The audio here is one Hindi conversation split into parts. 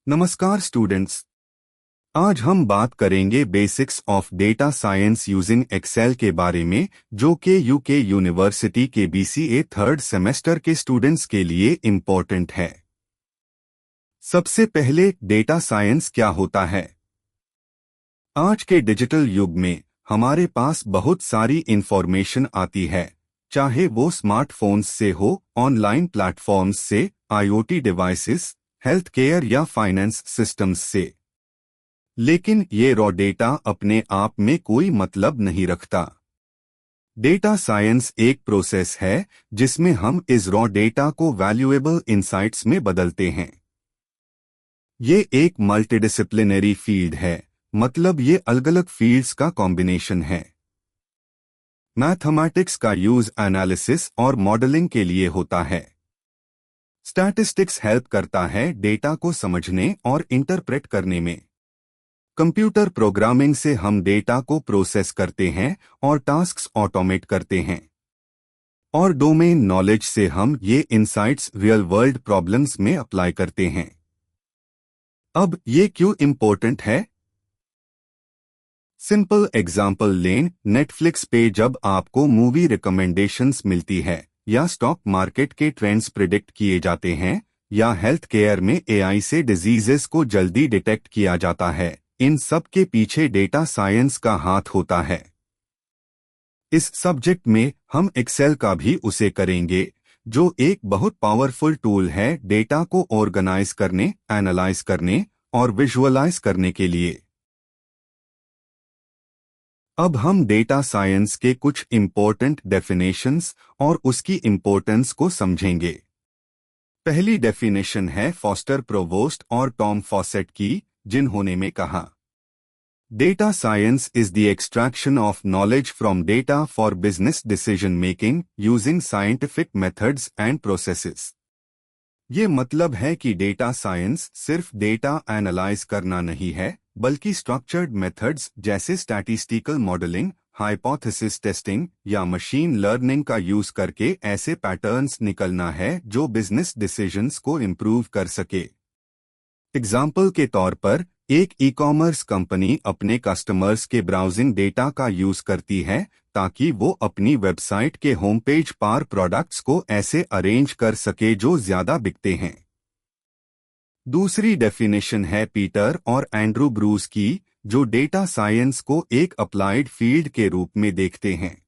नमस्कार स्टूडेंट्स। आज हम बात करेंगे basics of data science using Excel के बारे में, जो कि यूके यूनिवर्सिटी के बीसीए थर्ड सेमेस्टर के स्टूडेंट्स के लिए इम्पोर्टेंट है। सबसे पहले डेटा साइंस क्या होता है? आज के डिजिटल युग में हमारे पास बहुत सारी इंफॉर्मेशन आती है, चाहे वो स्मार्टफोन्स से हो, ऑनलाइन प्लेटफॉर्म्स से, आईओटी डिवाइसेस, हेल्थ केयर या फाइनेंस सिस्टम्स से। लेकिन ये रॉ डेटा अपने आप में कोई मतलब नहीं रखता। डेटा साइंस एक प्रोसेस है जिसमें हम इस रॉ डेटा को वैल्यूएबल इंसाइट्स में बदलते हैं। ये एक मल्टीडिसिप्लिनरी फील्ड है, मतलब ये अलग अलग फील्ड्स का कॉम्बिनेशन है। मैथमेटिक्स का यूज एनालिसिस और मॉडलिंग के लिए होता है। स्टैटिस्टिक्स हेल्प करता है डेटा को समझने और इंटरप्रेट करने में। कंप्यूटर प्रोग्रामिंग से हम डेटा को प्रोसेस करते हैं और टास्क्स ऑटोमेट करते हैं। और डोमेन नॉलेज से हम ये इंसाइट्स रियल वर्ल्ड प्रॉब्लम्स में अप्लाई करते हैं। अब ये क्यों इम्पोर्टेंट है? सिंपल एग्जाम्पल लें, नेटफ्लिक्स पे जब आपको मूवी रिकमेंडेशंस मिलती है, या स्टॉक मार्केट के ट्रेंड्स प्रिडिक्ट किए जाते हैं, या हेल्थ केयर में एआई से डिजीजेस को जल्दी डिटेक्ट किया जाता है, इन सब के पीछे डेटा साइंस का हाथ होता है। इस सब्जेक्ट में हम एक्सेल का भी उसे करेंगे, जो एक बहुत पावरफुल टूल है डेटा को ऑर्गेनाइज करने, एनालाइज करने और विजुअलाइज करने के लिए। अब हम डेटा साइंस के कुछ इम्पोर्टेंट डेफिनेशंस और उसकी इम्पोर्टेंस को समझेंगे। पहली डेफिनेशन है फॉस्टर प्रोवोस्ट और टॉम फॉसेट की, जिन्होंने में कहा, data science is the extraction of knowledge from data for business decision making using scientific methods and processes. ये मतलब है कि डेटा साइंस सिर्फ डेटा एनालाइज करना नहीं है, बल्कि स्ट्रक्चर्ड मेथड्स जैसे स्टैटिस्टिकल मॉडलिंग, हाइपोथेसिस टेस्टिंग या मशीन लर्निंग का यूज करके ऐसे पैटर्न्स निकलना है जो बिजनेस डिसीजंस को इम्प्रूव कर सके। एग्जाम्पल के तौर पर, एक ई-कॉमर्स कंपनी अपने कस्टमर्स के ब्राउजिंग डेटा का यूज करती है ताकि वो अपनी वेबसाइट के होम पेज पर प्रोडक्ट्स को ऐसे अरेंज कर सके जो ज्यादा बिकते हैं। दूसरी डेफिनेशन है पीटर और एंड्रू ब्रूस की, जो डेटा साइंस को एक अप्लाइड फील्ड के रूप में देखते हैं।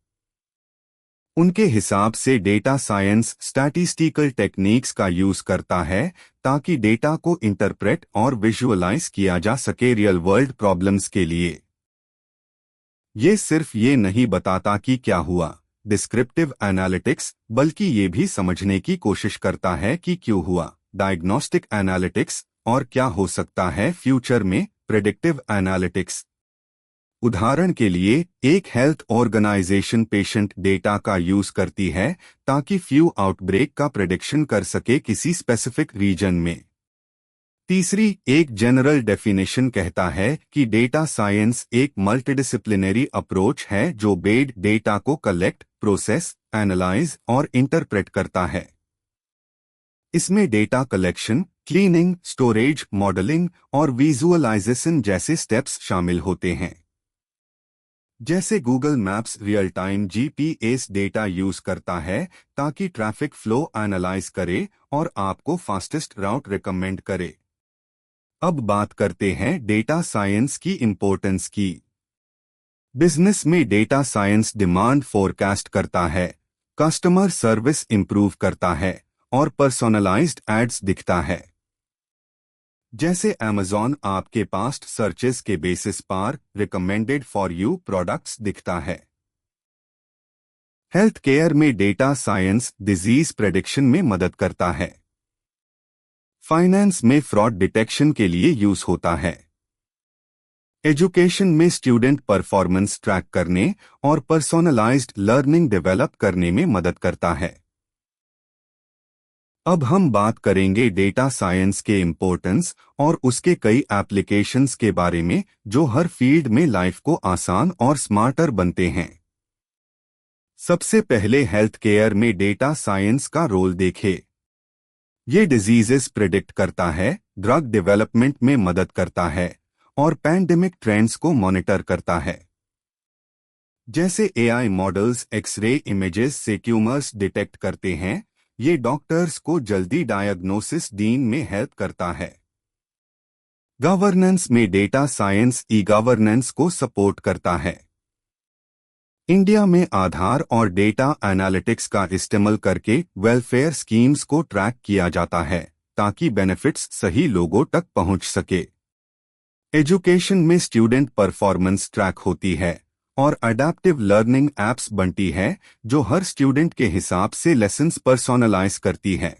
उनके हिसाब से डेटा साइंस स्टैटिस्टिकल टेक्निक्स का यूज करता है ताकि डेटा को इंटरप्रेट और विजुअलाइज किया जा सके रियल वर्ल्ड प्रॉब्लम्स के लिए। ये सिर्फ ये नहीं बताता कि क्या हुआ, डिस्क्रिप्टिव एनालिटिक्स, बल्कि ये भी समझने की कोशिश करता है कि क्यों हुआ, डायग्नोस्टिक एनालिटिक्स, और क्या हो सकता है फ्यूचर में, प्रेडिक्टिव एनालिटिक्स। उदाहरण के लिए, एक हेल्थ ऑर्गेनाइजेशन पेशेंट डेटा का यूज करती है ताकि फ्लू आउटब्रेक का प्रेडिक्शन कर सके किसी स्पेसिफिक रीजन में। तीसरी, एक जनरल डेफिनेशन कहता है कि डेटा साइंस एक मल्टीडिसिप्लिनरी अप्रोच है जो बेड डेटा को कलेक्ट, प्रोसेस, एनालाइज और इंटरप्रेट करता है। इसमें data collection, cleaning, storage, modelling और विजुअलाइजेशन जैसे स्टेप्स शामिल होते हैं। जैसे Google maps real time GPS data use करता है ताकि ट्रैफिक फ्लो एनालाइज करे और आपको फास्टेस्ट राउट रिकमेंड करे। अब बात करते हैं डेटा साइंस की इम्पोर्टेंस की। बिजनेस में डेटा साइंस डिमांड फोरकास्ट करता है, कस्टमर सर्विस इंप्रूव करता है और पर्सोनलाइज्ड एड्स दिखता है। जैसे अमेज़न आपके पास्ट सर्चेस के बेसिस पर रिकमेंडेड फॉर यू प्रोडक्ट्स दिखता है। हेल्थ केयर में डेटा साइंस डिजीज प्रेडिक्शन में मदद करता है। फाइनेंस में फ्रॉड डिटेक्शन के लिए यूज होता है। एजुकेशन में स्टूडेंट परफॉर्मेंस ट्रैक करने और पर्सोनलाइज्ड लर्निंग डेवलप करने में मदद करता है। अब हम बात करेंगे डेटा साइंस के इम्पोर्टेंस और उसके कई एप्लीकेशंस के बारे में, जो हर फील्ड में लाइफ को आसान और स्मार्टर बनते हैं। सबसे पहले हेल्थ केयर में डेटा साइंस का रोल देखें। ये डिजीजेस प्रिडिक्ट करता है, ड्रग डेवलपमेंट में मदद करता है और पैंडेमिक ट्रेंड्स को मॉनिटर करता है। जैसे एआई मॉडल्स एक्सरे इमेजेस से ट्यूमर्स डिटेक्ट करते हैं, ये डॉक्टर्स को जल्दी डायग्नोसिस देने में हेल्प करता है। गवर्नेंस में डेटा साइंस ई गवर्नेंस को सपोर्ट करता है। इंडिया में आधार और डेटा एनालिटिक्स का इस्तेमाल करके वेलफेयर स्कीम्स को ट्रैक किया जाता है ताकि बेनिफिट्स सही लोगों तक पहुंच सके। एजुकेशन में स्टूडेंट परफॉर्मेंस ट्रैक होती है और अडेप्टिव लर्निंग एप्स बनती है जो हर स्टूडेंट के हिसाब से लेसन्स पर्सोनलाइज करती है।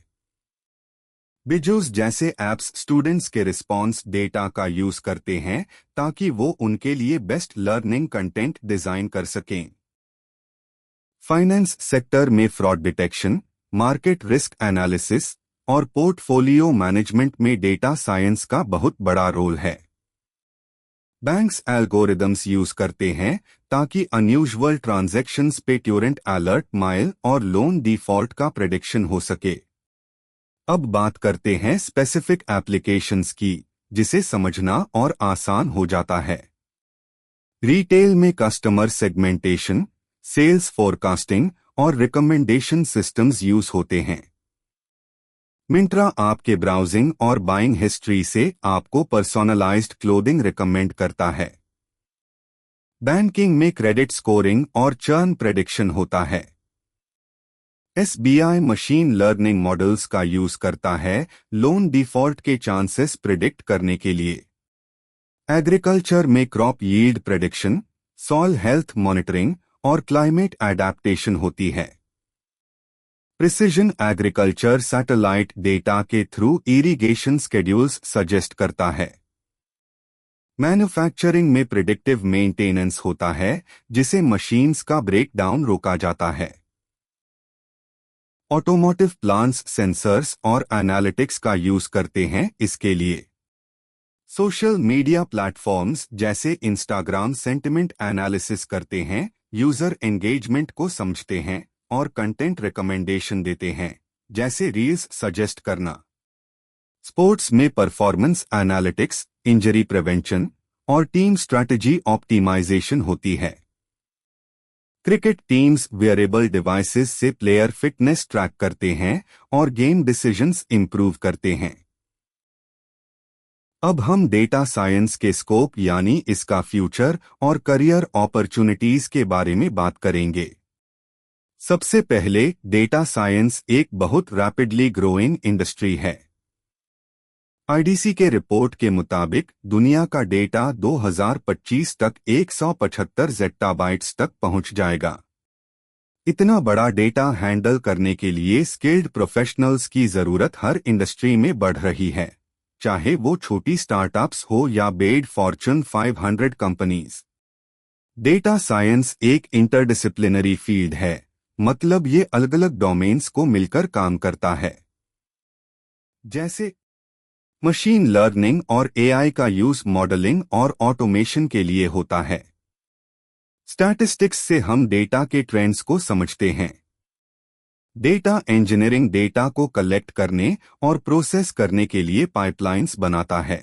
बिजूस जैसे एप्स स्टूडेंट्स के रिस्पॉन्स डेटा का यूज करते हैं ताकि वो उनके लिए बेस्ट लर्निंग कंटेंट डिजाइन कर सकें। फाइनेंस सेक्टर में fraud detection, market risk analysis और पोर्टफोलियो मैनेजमेंट में डेटा साइंस का बहुत बड़ा रोल है। बैंक्स एल्गोरिदम्स यूज करते हैं ताकि अनयूजुअल ट्रांजैक्शंस पे ट्यूरेंट अलर्ट माइल और लोन डिफॉल्ट का प्रेडिक्शन हो सके। अब बात करते हैं स्पेसिफिक एप्लीकेशंस की, जिसे समझना और आसान हो जाता है। रिटेल में कस्टमर सेगमेंटेशन, सेल्स फोरकास्टिंग और रिकमेंडेशन सिस्टम्स यूज होते हैं। मिंत्रा आपके ब्राउजिंग और बाइंग हिस्ट्री से आपको पर्सोनलाइज्ड क्लोथिंग रिकमेंड करता है। बैंकिंग में क्रेडिट स्कोरिंग और चर्न प्रेडिक्शन होता है। एसबीआई मशीन लर्निंग मॉडल्स का यूज करता है लोन डिफॉल्ट के चांसेस प्रिडिक्ट करने के लिए। एग्रीकल्चर में crop yield prediction, soil health monitoring और क्लाइमेट एडेप्टेशन होती है। प्रिसिजन एग्रीकल्चर सैटेलाइट डेटा के थ्रू इरिगेशन स्केड्यूल्स सजेस्ट करता है। मैन्युफैक्चरिंग में प्रिडिक्टिव मेंटेनेंस होता है जिसे मशीन्स का ब्रेकडाउन रोका जाता है। ऑटोमोटिव प्लांट्स सेंसर्स और एनालिटिक्स का यूज करते हैं इसके लिए। सोशल मीडिया प्लेटफॉर्म्स जैसे इंस्टाग्राम सेंटिमेंट एनालिसिस करते हैं, यूजर एंगेजमेंट को समझते हैं और कंटेंट रिकमेंडेशन देते हैं, जैसे रील्स सजेस्ट करना। स्पोर्ट्स में परफॉर्मेंस एनालिटिक्स, इंजरी प्रिवेंशन और टीम स्ट्रैटेजी ऑप्टिमाइजेशन होती है। क्रिकेट टीम्स वेयरेबल डिवाइसेस से प्लेयर फिटनेस ट्रैक करते हैं और गेम डिसीजंस इंप्रूव करते हैं। अब हम डेटा साइंस के स्कोप यानी इसका फ्यूचर और करियर अपॉर्चुनिटीज के बारे में बात करेंगे। सबसे पहले डेटा साइंस एक बहुत रैपिडली ग्रोइंग इंडस्ट्री है। आईडीसी के रिपोर्ट के मुताबिक दुनिया का डेटा 2025 तक 175 ज़ेट्टाबाइट्स तक पहुंच जाएगा। इतना बड़ा डेटा हैंडल करने के लिए स्किल्ड प्रोफेशनल्स की जरूरत हर इंडस्ट्री में बढ़ रही है, चाहे वो छोटी स्टार्टअप्स हो या bed Fortune 500 companies. Data science एक इंटरडिसिप्लिनरी फील्ड है, मतलब ये अलग अलग डोमेन्स को मिलकर काम करता है। जैसे मशीन लर्निंग और एआई का यूज मॉडलिंग और ऑटोमेशन के लिए होता है। स्टैटिस्टिक्स से हम डेटा के ट्रेंड्स को समझते हैं। डेटा इंजीनियरिंग डेटा को कलेक्ट करने और प्रोसेस करने के लिए पाइपलाइंस बनाता है।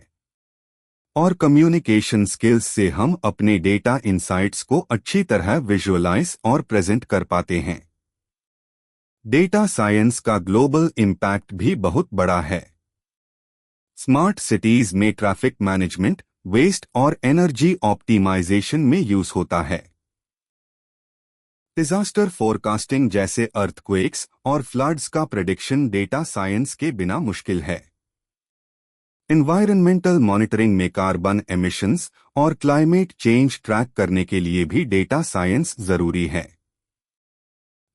और कम्युनिकेशन स्किल्स से हम अपने डेटा इंसाइट्स को अच्छी तरह विजुअलाइज और प्रेजेंट कर पाते हैं। डेटा साइंस का ग्लोबल इम्पैक्ट भी बहुत बड़ा है। स्मार्ट सिटीज में ट्रैफिक मैनेजमेंट, वेस्ट और एनर्जी ऑप्टिमाइजेशन में यूज होता है। डिजास्टर फोरकास्टिंग जैसे अर्थक्वेक्स और फ्लड्स का प्रेडिक्शन डेटा साइंस के बिना मुश्किल है। एनवायरनमेंटल मॉनिटरिंग में कार्बन एमिशंस और क्लाइमेट चेंज ट्रैक करने के लिए भी डेटा साइंस जरूरी है।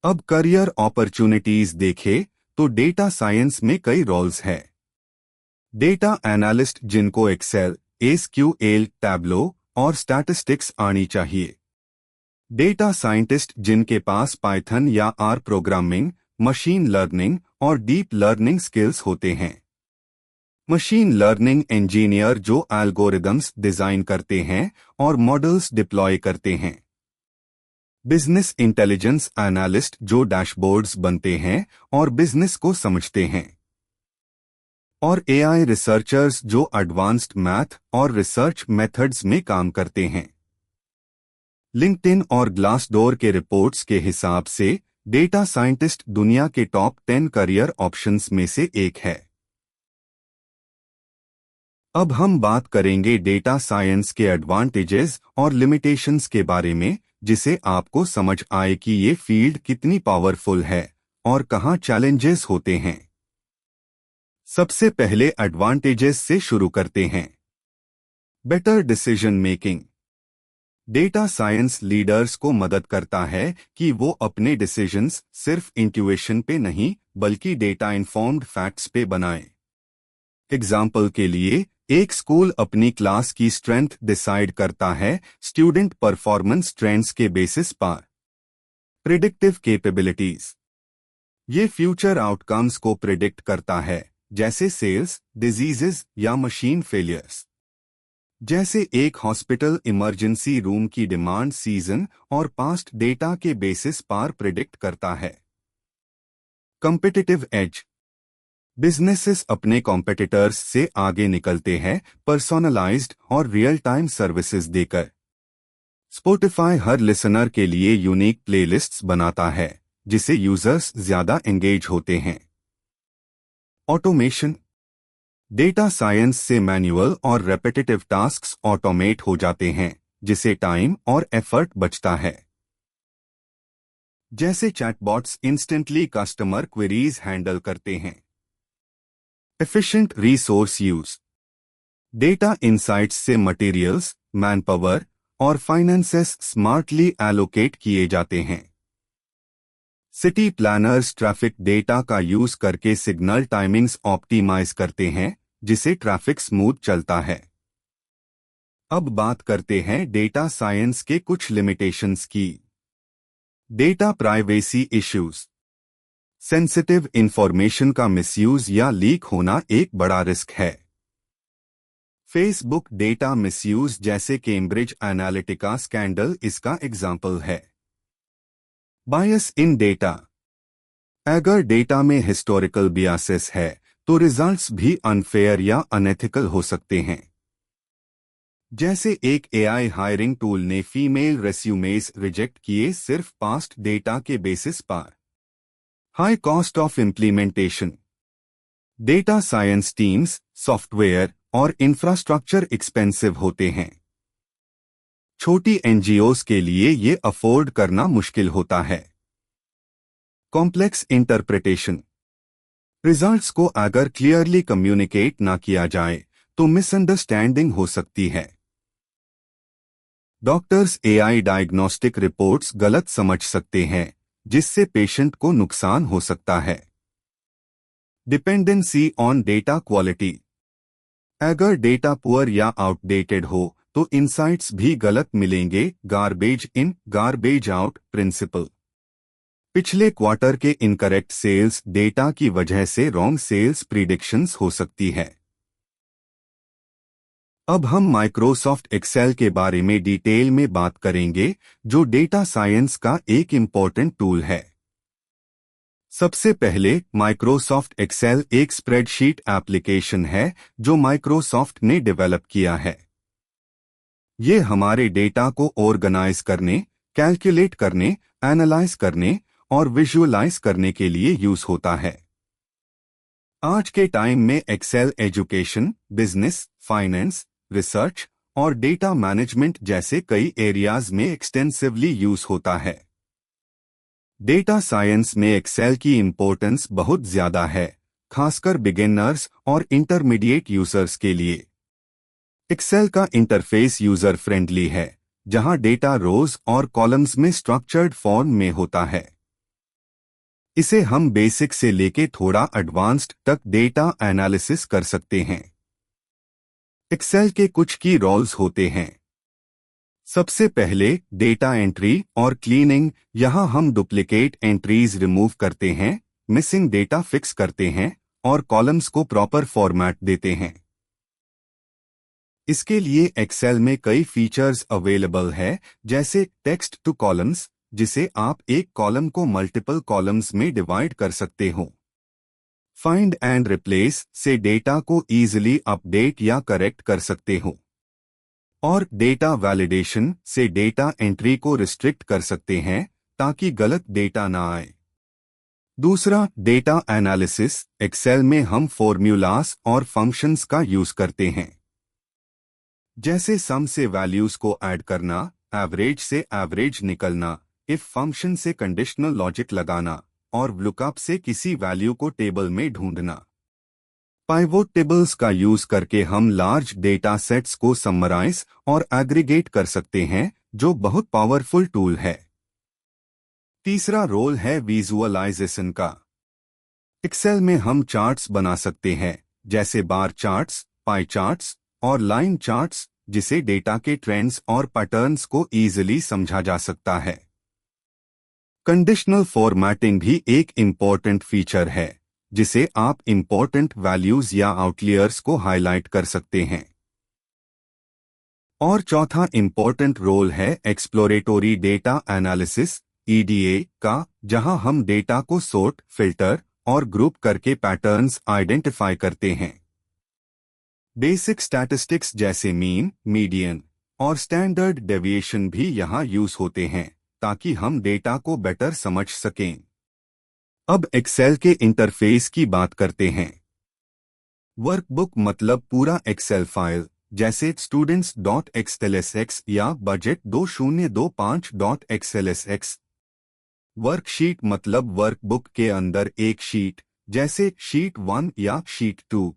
अब करियर अपॉर्चुनिटीज देखें तो डेटा साइंस में कई रोल्स हैं। डेटा एनालिस्ट जिनको एक्सेल, एसक्यूएल, टैब्लो और स्टैटिस्टिक्स आनी चाहिए। डेटा साइंटिस्ट जिनके पास पाइथन या आर प्रोग्रामिंग, मशीन लर्निंग और डीप लर्निंग स्किल्स होते हैं। मशीन लर्निंग इंजीनियर जो एल्गोरिदम्स डिजाइन करते हैं और मॉडल्स डिप्लॉय करते हैं। बिजनेस इंटेलिजेंस एनालिस्ट जो डैशबोर्ड्स बनते हैं और बिजनेस को समझते हैं। और एआई रिसर्चर्स जो एडवांस्ड मैथ और रिसर्च मेथड्स में काम करते हैं। लिंक्डइन और ग्लासडोर के रिपोर्ट्स के हिसाब से डेटा साइंटिस्ट दुनिया के टॉप 10 करियर ऑप्शंस में से एक है। अब हम बात करेंगे डेटा साइंस के एडवांटेजेस और लिमिटेशंस के बारे में, जिसे आपको समझ आए कि ये फील्ड कितनी पावरफुल है और कहां चैलेंजेस होते हैं। सबसे पहले एडवांटेजेस से शुरू करते हैं। Better decision making. Data science leaders को मदद करता है कि वो अपने डिसीजंस सिर्फ इंट्यूएशन पे नहीं बल्कि डेटा इन्फॉर्म्ड फैक्ट्स पे बनाएं। एग्जाम्पल के लिए, एक स्कूल अपनी क्लास की स्ट्रेंथ डिसाइड करता है स्टूडेंट परफॉर्मेंस ट्रेंड्स के बेसिस पर। Predictive capabilities. ये फ्यूचर आउटकम्स को प्रिडिक्ट करता है, जैसे सेल्स, डिजीजेस या मशीन फेलियर्स। जैसे एक हॉस्पिटल इमरजेंसी रूम की डिमांड सीजन और पास्ट डेटा के बेसिस पर प्रिडिक्ट करता है। Competitive as. बिजनेसेस अपने कॉम्पिटिटर्स से आगे निकलते हैं पर्सोनलाइज्ड और रियल टाइम सर्विसेज देकर। स्पॉटिफाई हर लिसनर के लिए यूनिक प्लेलिस्ट्स बनाता है, जिसे यूजर्स ज्यादा एंगेज होते हैं। ऑटोमेशन। डेटा साइंस से मैन्युअल और रेपिटेटिव टास्क्स ऑटोमेट हो जाते हैं, जिसे टाइम और एफर्ट बचता है। जैसे chatbots instantly customer queries handle करते हैं। Efficient resource use. Data insights से मटेरियल्स, मैनपावर और फाइनेंसेस स्मार्टली एलोकेट किए जाते हैं। सिटी प्लानर्स ट्रैफिक डेटा का यूज करके सिग्नल टाइमिंग्स ऑप्टिमाइज करते हैं, जिसे ट्रैफिक स्मूथ चलता है। अब बात करते हैं डेटा साइंस के कुछ लिमिटेशंस की। Data privacy issues. Sensitive information का मिसयूज या लीक होना एक बड़ा रिस्क है। फेसबुक डेटा मिसयूज जैसे कैम्ब्रिज एनालिटिका स्कैंडल इसका एग्जाम्पल है। बायस इन डेटा। अगर डेटा में हिस्टोरिकल बियासेस है तो रिजल्ट्स भी अनफेयर या अनएथिकल हो सकते हैं। जैसे एक एआई हायरिंग टूल ने फीमेल रेस्यूमेस रिजेक्ट किए सिर्फ पास्ट डेटा के बेसिस पर। High cost of implementation. Data science teams, software और इंफ्रास्ट्रक्चर एक्सपेंसिव होते हैं। छोटी एनजीओज के लिए ये अफोर्ड करना मुश्किल होता है। Complex interpretation. रिजल्ट्स को अगर क्लियरली कम्युनिकेट ना किया जाए तो मिसअंडरस्टैंडिंग हो सकती है। डॉक्टर्स एआई डायग्नोस्टिक रिपोर्ट्स गलत समझ सकते हैं, जिससे पेशेंट को नुकसान हो सकता है। Dependency on data quality. अगर डेटा पुअर या आउटडेटेड हो तो इनसाइट्स भी गलत मिलेंगे। Garbage in garbage out principle. पिछले क्वार्टर के इनकरेक्ट सेल्स डेटा की वजह से रॉन्ग सेल्स प्रिडिक्शंस हो सकती है। अब हम माइक्रोसॉफ्ट एक्सेल के बारे में डिटेल में बात करेंगे, जो डेटा साइंस का एक इम्पोर्टेंट टूल है। सबसे पहले माइक्रोसॉफ्ट एक्सेल एक स्प्रेडशीट एप्लीकेशन है जो माइक्रोसॉफ्ट ने डेवलप किया है। ये हमारे डेटा को ऑर्गेनाइज करने, कैलकुलेट करने, एनालाइज करने और विजुअलाइज करने के लिए यूज होता है। आज के टाइम में Excel education, business, finance, research और डेटा मैनेजमेंट जैसे कई एरियाज में एक्सटेंसिवली यूज होता है। डेटा साइंस में एक्सेल की इंपॉर्टेंस बहुत ज्यादा है, खासकर बिगिनर्स और इंटरमीडिएट यूजर्स के लिए। एक्सेल का इंटरफेस यूजर फ्रेंडली है, जहां डेटा रोज और कॉलम्स में स्ट्रक्चर्ड फॉर्म में होता है। इसे हम बेसिक से लेके थोड़ा एडवांस्ड तक डेटा एनालिसिस कर सकते हैं। एक्सेल के कुछ की रोल्स होते हैं। सबसे पहले डेटा एंट्री और क्लीनिंग। यहां हम डुप्लीकेट एंट्रीज रिमूव करते हैं, मिसिंग डेटा फिक्स करते हैं और कॉलम्स को प्रॉपर फॉर्मेट देते हैं। इसके लिए एक्सेल में कई फीचर्स अवेलेबल है, जैसे टेक्स्ट टू कॉलम्स, जिसे आप एक कॉलम को मल्टीपल कॉलम्स में डिवाइड कर सकते हो। फाइंड एंड रिप्लेस से डेटा को ईजिली अपडेट या करेक्ट कर सकते हो, और डेटा वैलिडेशन से डेटा एंट्री को रिस्ट्रिक्ट कर सकते हैं ताकि गलत डेटा ना आए। दूसरा, डेटा एनालिसिस। एक्सेल में हम फॉर्मूलास और फंक्शंस का यूज करते हैं, जैसे सम से वैल्यूज को ऐड करना, एवरेज से एवरेज निकलना, इफ फंक्शन से कंडीशनल लॉजिक लगाना और लुकअप से किसी वैल्यू को टेबल में ढूंढना। पाइवोट टेबल्स का यूज करके हम लार्ज डेटा सेट्स को समराइज और एग्रीगेट कर सकते हैं, जो बहुत पावरफुल टूल है। तीसरा रोल है विजुअलाइजेशन का। एक्सेल में हम चार्ट्स बना सकते हैं, जैसे बार चार्ट्स, पाई चार्ट्स और लाइन चार्ट्स, जिसे डेटा के ट्रेंड्स और पैटर्न्स को ईजिली समझा जा सकता है। कंडीशनल फॉर्मेटिंग भी एक इम्पॉर्टेंट फीचर है, जिसे आप इम्पॉर्टेंट वैल्यूज या आउटलियर्स को हाईलाइट कर सकते हैं। और चौथा इम्पॉर्टेंट रोल है एक्सप्लोरेटरी डेटा एनालिसिस (EDA) का, जहां हम डेटा को सॉर्ट, फिल्टर और ग्रुप करके पैटर्न्स आइडेंटिफाई करते हैं। बेसिक स्टैटिस्टिक्स जैसे मीन, मीडियन और स्टैंडर्ड डेविएशन भी यहां यूज होते हैं, ताकि हम डेटा को बेटर समझ सकें। अब एक्सेल के इंटरफेस की बात करते हैं। वर्कबुक मतलब पूरा एक्सेल फाइल, जैसे students.xlsx या budget2025.xlsx। वर्कशीट मतलब वर्कबुक के अंदर एक शीट, जैसे शीट 1 या शीट 2।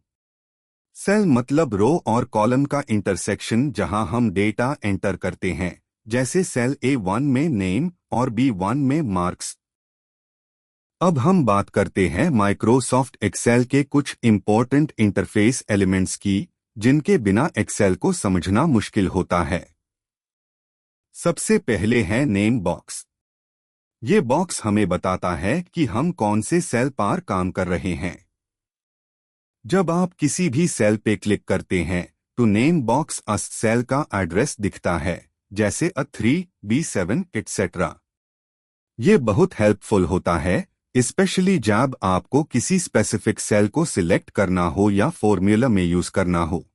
सेल मतलब रो और कॉलम का इंटरसेक्शन, जहां हम डेटा एंटर करते हैं, जैसे सेल A1 में नेम और B1 में मार्क्स। अब हम बात करते हैं माइक्रोसॉफ्ट एक्सेल के कुछ इम्पोर्टेंट इंटरफेस एलिमेंट्स की, जिनके बिना एक्सेल को समझना मुश्किल होता है। सबसे पहले है नेम बॉक्स। ये बॉक्स हमें बताता है कि हम कौन से सेल पर काम कर रहे हैं। जब आप किसी भी सेल पे क्लिक करते हैं, तो नेम बॉक्स उस सेल का एड्रेस दिखता है, जैसे A3, B7 etc। ये बहुत हेल्पफुल होता है, स्पेशली जब आपको किसी स्पेसिफिक सेल को सिलेक्ट करना हो या फॉर्मूला में यूज करना हो।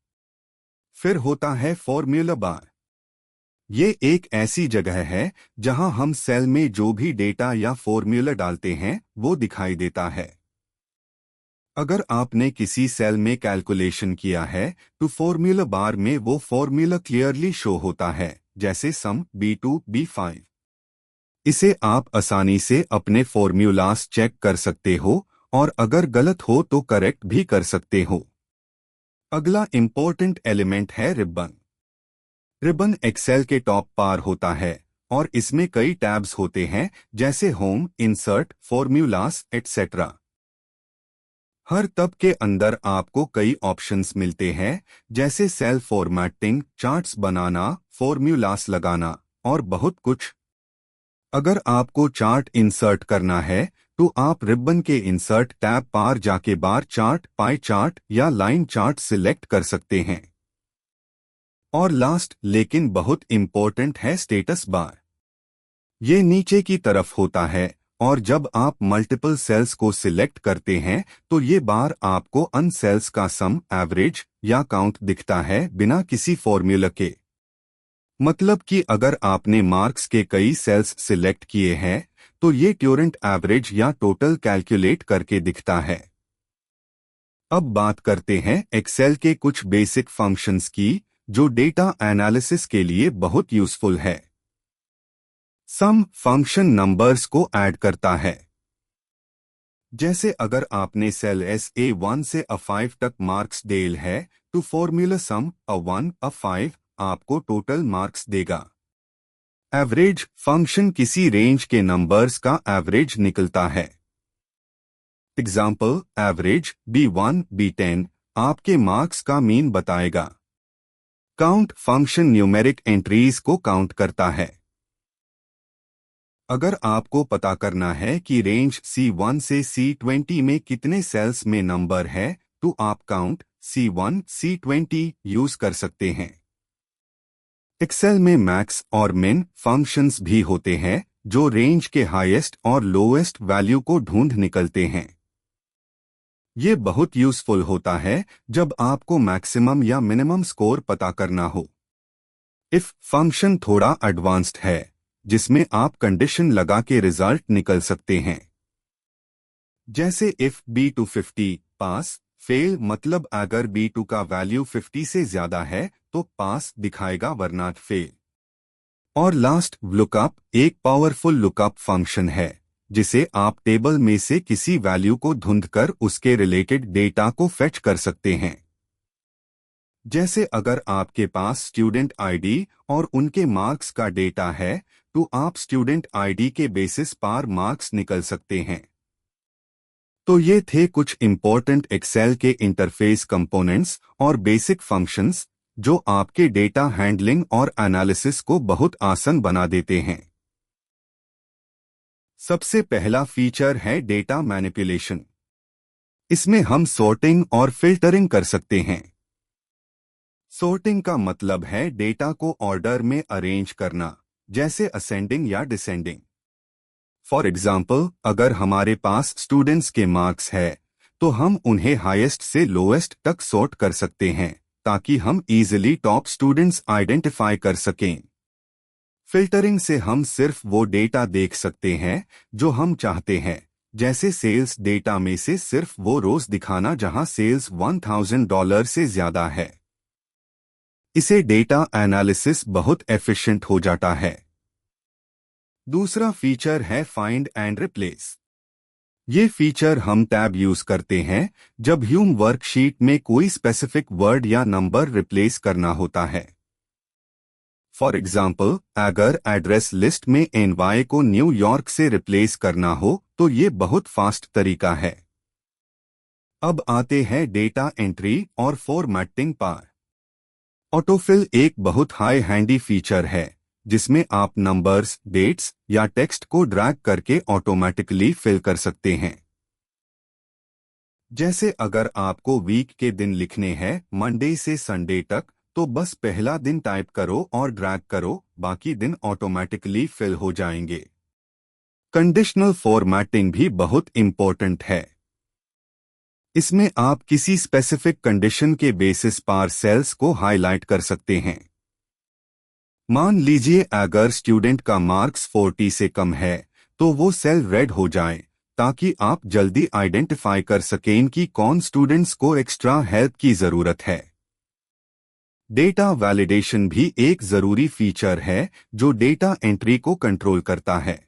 फिर होता है फॉर्मूला बार। ये एक ऐसी जगह है जहां हम सेल में जो भी डेटा या फॉर्मूला डालते हैं वो दिखाई देता है। अगर आपने किसी सेल में कैलकुलेशन किया है, तो फॉर्मूला बार में वो फॉर्मूला क्लियरली शो होता है, जैसे सम B2, B5। इसे आप आसानी से अपने फॉर्मूलास चेक कर सकते हो, और अगर गलत हो तो करेक्ट भी कर सकते हो। अगला इम्पोर्टेंट एलिमेंट है रिबन। रिबन एक्सेल के टॉप पर होता है, और इसमें कई टैब्स होते हैं, जैसे होम, इंसर्ट, फॉर्मूलास etc। हर टैब के अंदर आपको कई ऑप्शंस मिलते हैं, जैसे सेल फॉर्मेटिंग, चार्ट्स बनाना, फॉर्मूलास लगाना और बहुत कुछ। अगर आपको चार्ट इंसर्ट करना है, तो आप रिबन के इंसर्ट टैब पर जाके बार चार्ट, पाई चार्ट या लाइन चार्ट सिलेक्ट कर सकते हैं। और लास्ट लेकिन बहुत इंपॉर्टेंट है स्टेटस बार। ये नीचे की तरफ होता है, और जब आप मल्टीपल सेल्स को सिलेक्ट करते हैं, तो ये बार आपको अन सेल्स का सम, एवरेज या काउंट दिखता है, बिना किसी फॉर्मूला के। मतलब कि अगर आपने मार्क्स के कई सेल्स सिलेक्ट किए हैं, तो ये ट्यूरेंट एवरेज या टोटल कैलकुलेट करके दिखता है। अब बात करते हैं एक्सेल के कुछ बेसिक फंक्शंस की, जो डेटा एनालिसिस के लिए बहुत यूजफुल है। सम फंक्शन नंबर्स को ऐड करता है। जैसे अगर आपने सेल A1 से A5 तक मार्क्स डेल है, तो फॉर्मूला सम A1, A5 आपको टोटल मार्क्स देगा। एवरेज फंक्शन किसी रेंज के नंबर्स का एवरेज निकलता है। एग्जाम्पल, एवरेज B1, B10 आपके मार्क्स का मीन बताएगा। काउंट फंक्शन न्यूमेरिक एंट्रीज को काउंट करता है। अगर आपको पता करना है कि रेंज C1 से C20 में कितने सेल्स में नंबर है, तो आप काउंट C1, C20 यूज कर सकते हैं। एक्सेल में मैक्स और मिन फंक्शंस भी होते हैं, जो रेंज के हाईएस्ट और लोएस्ट वैल्यू को ढूंढ निकलते हैं। ये बहुत यूजफुल होता है जब आपको मैक्सिमम या मिनिमम स्कोर पता करना हो। इफ फंक्शन थोड़ा एडवांस्ड है, जिसमें आप कंडीशन लगा के रिजल्ट निकल सकते हैं। जैसे इफ b2 50 पास, फेल मतलब अगर b2 का वैल्यू 50 से ज्यादा है तो पास दिखाएगा वरना फेल। और लास्ट, लुकअप एक पावरफुल लुकअप फंक्शन है जिसे आप टेबल में से किसी वैल्यू को ढूंढकर उसके रिलेटेड डेटा को फेच कर सकते हैं। जैसे अगर आपके पास स्टूडेंट आईडी और उनके मार्क्स का डेटा है तो आप स्टूडेंट आईडी के बेसिस पर मार्क्स निकल सकते हैं। तो ये थे कुछ इंपॉर्टेंट एक्सेल के इंटरफेस कंपोनेंट्स और बेसिक फंक्शंस जो आपके डेटा हैंडलिंग और एनालिसिस को बहुत आसान बना देते हैं। सबसे पहला फीचर है डेटा मैनिपुलेशन। इसमें हम सॉर्टिंग और फिल्टरिंग कर सकते हैं। सॉर्टिंग का मतलब है डेटा को ऑर्डर में अरेंज करना, जैसे असेंडिंग या डिसेंडिंग। फॉर एग्जाम्पल, अगर हमारे पास स्टूडेंट्स के मार्क्स है तो हम उन्हें हाईएस्ट से लोएस्ट तक सॉर्ट कर सकते हैं ताकि हम इजीली टॉप स्टूडेंट्स आइडेंटिफाई कर सकें। फिल्टरिंग से हम सिर्फ वो डेटा देख सकते हैं जो हम चाहते हैं, जैसे सेल्स डेटा में से सिर्फ वो रोज दिखाना जहां सेल्स $1000 से ज्यादा है। इसे डेटा एनालिसिस बहुत एफिशिएंट हो जाता है। दूसरा फीचर है फाइंड एंड रिप्लेस। ये फीचर हम टैब यूज करते हैं जब ह्यूम वर्कशीट में कोई स्पेसिफिक वर्ड या नंबर रिप्लेस करना होता है। फॉर एग्जाम्पल, अगर एड्रेस लिस्ट में NY को न्यूयॉर्क से रिप्लेस करना हो तो ये बहुत फास्ट तरीका है। अब आते हैं डेटा एंट्री और फॉर्मेटिंग पर। ऑटोफिल एक बहुत हाई हैंडी फीचर है जिसमें आप नंबर्स, डेट्स या टेक्स्ट को ड्रैग करके ऑटोमेटिकली फिल कर सकते हैं। जैसे अगर आपको वीक के दिन लिखने हैं मंडे से संडे तक, तो बस पहला दिन टाइप करो और ड्रैग करो, बाकी दिन ऑटोमेटिकली फिल हो जाएंगे। कंडीशनल फॉर्मेटिंग भी बहुत इंपॉर्टेंट है। इसमें आप किसी स्पेसिफिक कंडीशन के बेसिस पर सेल्स को हाईलाइट कर सकते हैं। मान लीजिए अगर स्टूडेंट का मार्क्स 40 से कम है तो वो सेल रेड हो जाए ताकि आप जल्दी आइडेंटिफाई कर सकें कि कौन स्टूडेंट्स को एक्स्ट्रा हेल्प की जरूरत है। डेटा वैलिडेशन भी एक जरूरी फीचर है जो डेटा एंट्री को कंट्रोल करता है।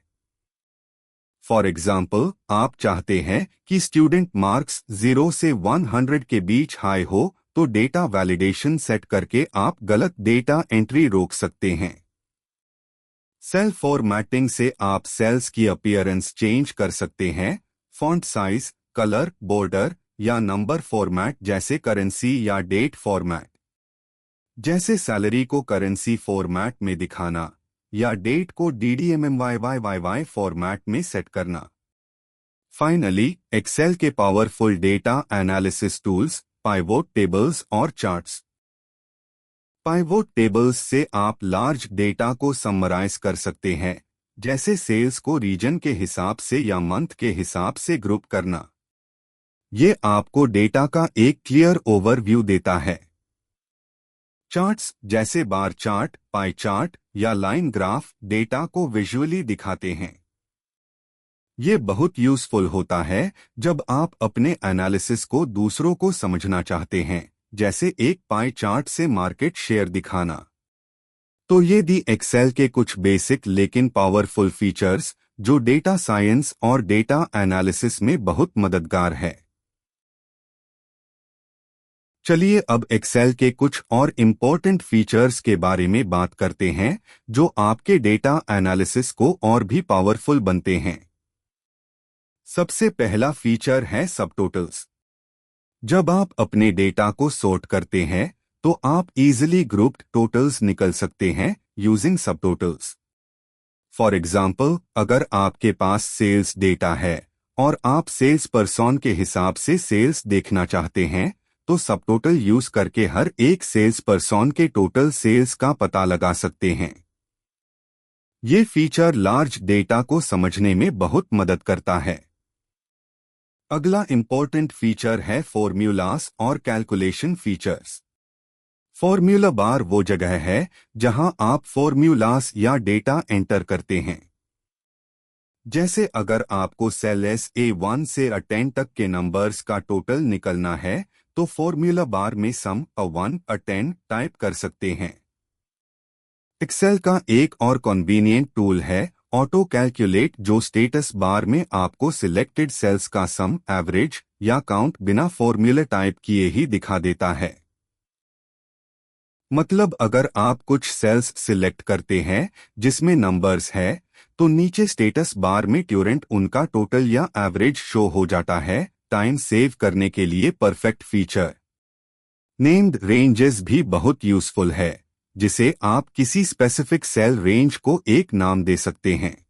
फॉर एग्जाम्पल, आप चाहते हैं कि स्टूडेंट मार्क्स 0 से 100 के बीच हाई हो तो डेटा वैलिडेशन सेट करके आप गलत डेटा एंट्री रोक सकते हैं। सेल फॉर्मेटिंग से आप सेल्स की अपीयरेंस चेंज कर सकते हैं, फॉन्ट साइज, कलर, बॉर्डर या नंबर फॉर्मेट जैसे करेंसी या डेट फॉर्मेट। जैसे सैलरी को करेंसी फॉर्मेट में दिखाना या डेट को DDMMYYYY फॉर्मेट में सेट करना। फाइनली, एक्सेल के powerful data analysis tools, pivot tables और चार्ट्स। पाइवोट टेबल्स से आप लार्ज डेटा को समराइज कर सकते हैं, जैसे सेल्स को रीजन के हिसाब से या मंथ के हिसाब से ग्रुप करना। ये आपको डेटा का एक क्लियर ओवरव्यू देता है। चार्ट्स जैसे बार चार्ट, पाई चार्ट या लाइन ग्राफ डेटा को विजुअली दिखाते हैं। ये बहुत यूजफुल होता है जब आप अपने एनालिसिस को दूसरों को समझना चाहते हैं, जैसे एक पाई चार्ट से मार्केट शेयर दिखाना। तो ये दी एक्सेल के कुछ बेसिक लेकिन पावरफुल फीचर्स जो डेटा साइंस और डेटा एनालिसिस में बहुत मददगार है। चलिए अब एक्सेल के कुछ और इम्पोर्टेंट फीचर्स के बारे में बात करते हैं जो आपके डेटा एनालिसिस को और भी पावरफुल बनते हैं। सबसे पहला फीचर है सबटोटल्स। जब आप अपने डेटा को सॉर्ट करते हैं तो आप इजीली ग्रुप्ड टोटल्स निकल सकते हैं यूजिंग सबटोटल्स। फॉर एग्जाम्पल, अगर आपके पास सेल्स डेटा है और आप सेल्स पर्सन के हिसाब से सेल्स देखना चाहते हैं तो सबटोटल यूज करके हर एक सेल्स पर्सन के टोटल सेल्स का पता लगा सकते हैं। ये फीचर लार्ज डेटा को समझने में बहुत मदद करता है। अगला इम्पोर्टेंट फीचर है फॉर्मूलास और कैलकुलेशन फीचर्स। फॉर्मूला बार वो जगह है जहां आप फॉर्मूलास या डेटा एंटर करते हैं। जैसे अगर आपको सेल SA1 से A10 तक के नंबर्स का टोटल निकलना है तो फॉर्मूला बार में सम A1 A10 टाइप कर सकते हैं। एक्सेल का एक और कन्वीनियंट टूल है ऑटो कैलकुलेट, जो स्टेटस बार में आपको सिलेक्टेड सेल्स का सम, एवरेज या काउंट बिना फॉर्मूला टाइप किए ही दिखा देता है। मतलब अगर आप कुछ सेल्स सिलेक्ट करते हैं जिसमें नंबर्स है तो नीचे स्टेटस बार में ट्यूरेंट उनका टोटल या एवरेज शो हो जाता है। टाइम सेव करने के लिए परफेक्ट फीचर। नेम्ड रेंजेस भी बहुत यूजफुल है, जिसे आप किसी स्पेसिफिक सेल रेंज को एक नाम दे सकते हैं।